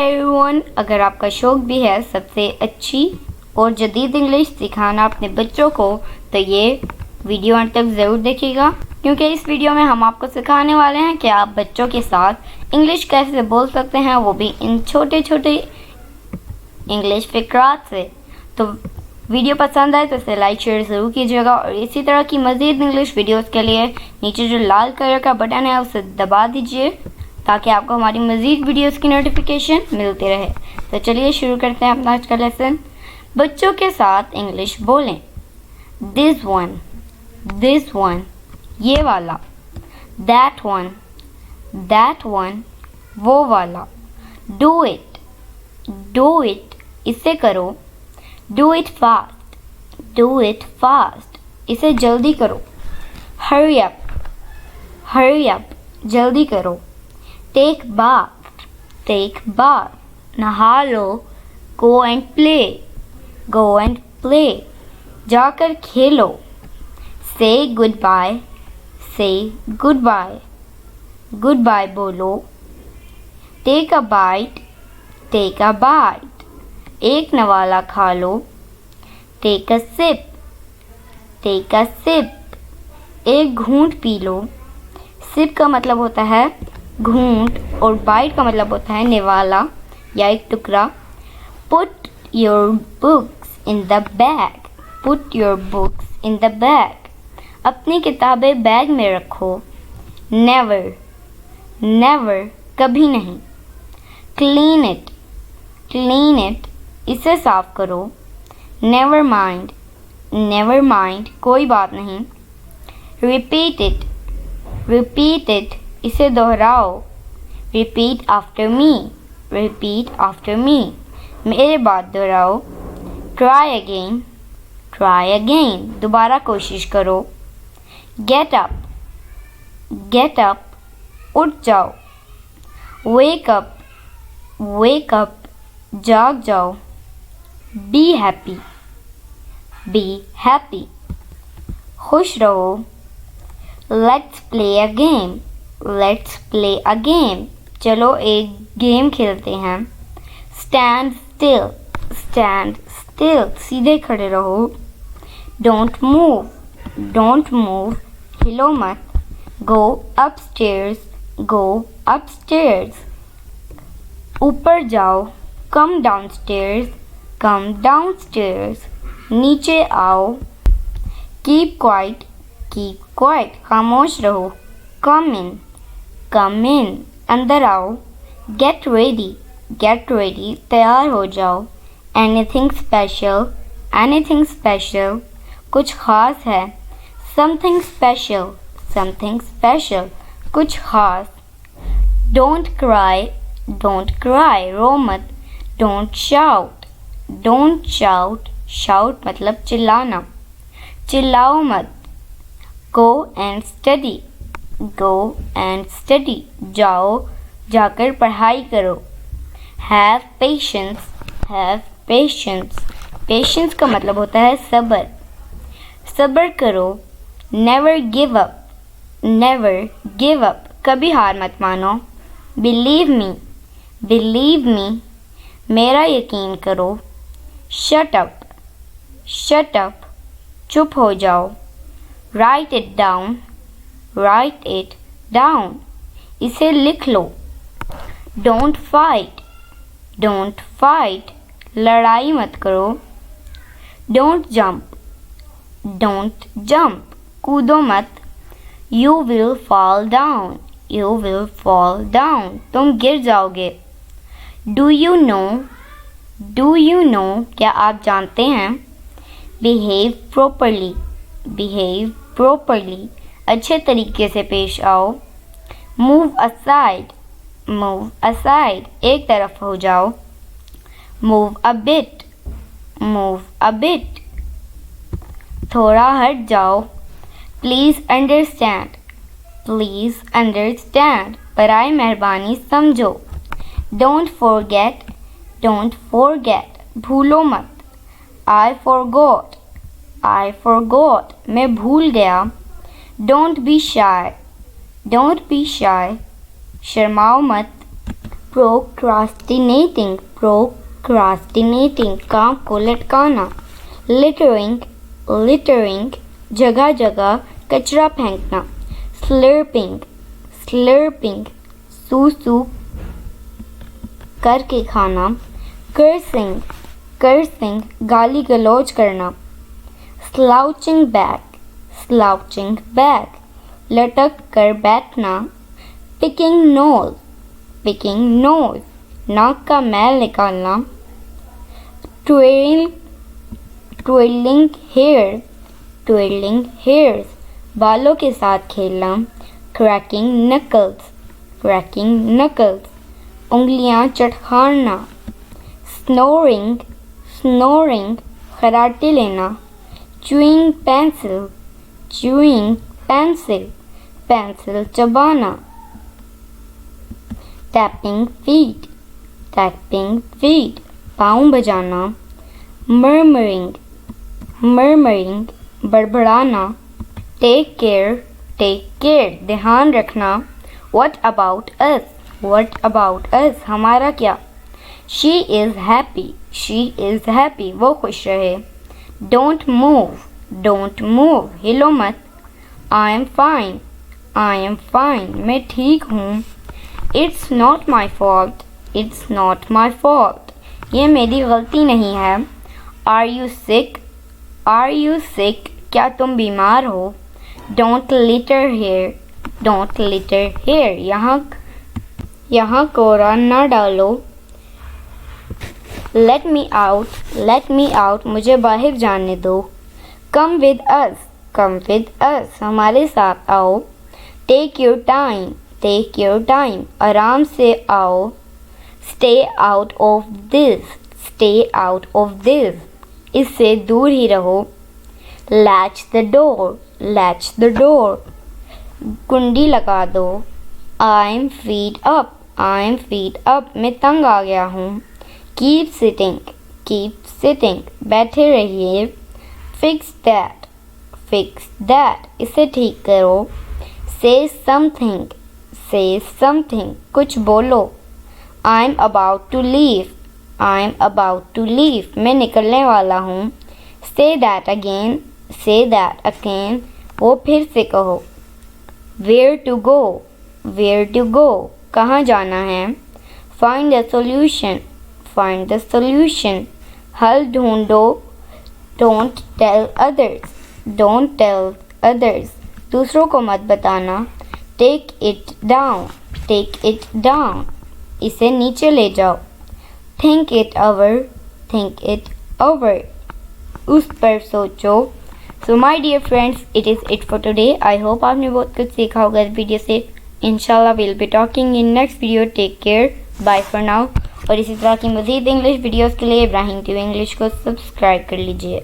Everyone, अगर आपका शौक भी है सबसे अच्छी और जदीद इंग्लिश सिखाना अपने बच्चों को, तो ये वीडियो अंत तक ज़रूर देखिएगा, क्योंकि इस वीडियो में हम आपको सिखाने वाले हैं कि आप बच्चों के साथ इंग्लिश कैसे बोल सकते हैं, वो भी इन छोटे छोटे इंग्लिश फ़िक्रात से। तो वीडियो पसंद आए तो इसे लाइक शेयर ज़रूर कीजिएगा, और इसी तरह की मज़ीद इंग्लिश वीडियोस के लिए नीचे जो लाल कलर का बटन है उसे दबा दीजिए, ताकि आपको हमारी मज़ीद वीडियोस की नोटिफिकेशन मिलती रहे। तो चलिए शुरू करते हैं अपना आज का लेसन। बच्चों के साथ इंग्लिश बोलें। दिस वन, ये वाला। दैट वन, वो वाला। डू इट, इसे करो। डू इट फास्ट, इसे जल्दी करो। हरी अप, जल्दी करो। टेक बाथ, नहा लो। गो एंड प्ले, जाकर खेलो। से गुड बाय बोलो। टेक अ बाइट, एक नवाला खा लो। टेक अ सिप, एक घूंट पी लो। सिप का मतलब होता है घूंट और बाइट का मतलब होता है निवाला या एक टुकड़ा। Put your books in the bag, अपनी किताबें बैग में रखो। नेवर, कभी नहीं। क्लीन इट, इसे साफ करो। नेवर माइंड, कोई बात नहीं। रिपीट इट, इसे दोहराओ। रिपीट आफ्टर मी, मेरे बाद दोहराओ। ट्राई अगेन, दोबारा कोशिश करो। गेट अप, उठ जाओ। वेक अप, जाग जाओ। बी हैप्पी, खुश रहो। लेट्स प्ले अ गेम, चलो एक गेम खेलते हैं। स्टैंड स्टिल, सीधे खड़े रहो। डोंट मूव, हिलो मत। गो अपस्टेयर्स, ऊपर जाओ। कम डाउनस्टेयर्स, नीचे आओ। कीप क्वाइट, खामोश रहो। कम इन, अंदर आओ। गेट रेडी, तैयार हो जाओ। एनीथिंग स्पेशल, कुछ खास है। समथिंग स्पेशल, कुछ खास। डोंट क्राई, रो मत। डोंट शाउट मतलब चिल्लाना, चिल्लाओ मत। गो एंड स्टडी, जाओ, जाकर पढ़ाई करो। हैव पेशेंस का मतलब होता है सब्र करो। नेवर गिव अप, कभी हार मत मानो। बिलीव मी, मेरा यकीन करो। शट अप, चुप हो जाओ। राइट इट डाउन, इसे लिख लो। डोंट फाइट, लड़ाई मत करो। डोंट जंप, कूदो मत। यू विल फॉल डाउन, तुम गिर जाओगे। डू यू नो, क्या आप जानते हैं। बिहेव प्रॉपरली, अच्छे तरीके से पेश आओ। मूव असाइड, एक तरफ हो जाओ। मूव अ बिट, थोड़ा हट जाओ। प्लीज़ अंडरस्टैंड, बराए मेहरबानी समझो। डोंट फॉरगेट, भूलो मत। आई फॉरगॉट, मैं भूल गया। डोंट बी शाय, शर्माओ मत। प्रोक्रास्टिनेटिंग, प्रोक्रास्टिनेटिंग काम को लटकाना। लिटरिंग, लिटरिंग जगह जगह कचरा फेंकना। स्लर्पिंग, स्लर्पिंग सू सू करके खाना। कर्सिंग, कर्सिंग गाली गलौज करना। स्लाउचिंग बैक, स्लाउचिंग बैक लटक कर बैठना। पिकिंग नोज, पिकिंग नोज नाक का मैल निकालना। ट्विलिंग, ट्विलिंग हेयर, ट्विलिंग हेयर्स बालों के साथ खेलना। क्रैकिंग नकल्स, क्रैकिंग नकल्स उंगलियां चटखाना। स्नोरिंग, स्नोरिंग खराटे लेना। Chewing pencil, chewing pencil pencil चबाना। टैपिंग फीट, टैपिंग फीट पाँव बजाना। मर्मरिंग, मर्मरिंग बड़बड़ाना। टेक केयर, टेक केयर ध्यान रखना। What about us, what about us हमारा क्या। She is happy, she is happy वो खुश रहे। डोंट मूव, डोंट मूव हिलो मत। I am fine, I am fine मैं ठीक हूँ। It's not my fault, it's not my fault ये मेरी गलती नहीं है। Are you sick, are you sick क्या तुम बीमार हो। Don't litter here, don't litter here यहाँ कोरा न डालो। Let me out, let me out मुझे बाहर जाने दो। Come with us, come with us हमारे साथ आओ। Take your time, take your time आराम से आओ। Stay out of this, stay out of this इससे दूर ही रहो। Latch the door, latch the door कुंडी लगा दो। I am fed up, I am fed up मैं तंग आ गया हूँ। कीप सिटिंग, कीप सिटिंग बैठे रहिए। फिक्स दैट, फिक्स दैट इसे ठीक करो। से समथिंग, से समथिंग कुछ बोलो। I am about to leave, I am about to leave मैं निकलने वाला हूँ। Say that again, say that again वो फिर से कहो। Where to go, where to go कहाँ जाना है। Find the solution, find the solution हल ढूंढो। Don't tell others, don't tell others दूसरों को मत बताना। Take it down, take it down इसे नीचे ले जाओ। Think it over, think it over उस पर सोचो। So my dear friends, it is it for today. I hope आपने बहुत कुछ सीखा होगा इस वीडियो से। इंशाल्लाह will be talking in next video. Take care, bye for now. और इसी तरह की मज़ीद इंग्लिश वीडियोस के लिए इब्राहिम टीवी इंग्लिश को सब्सक्राइब कर लीजिए।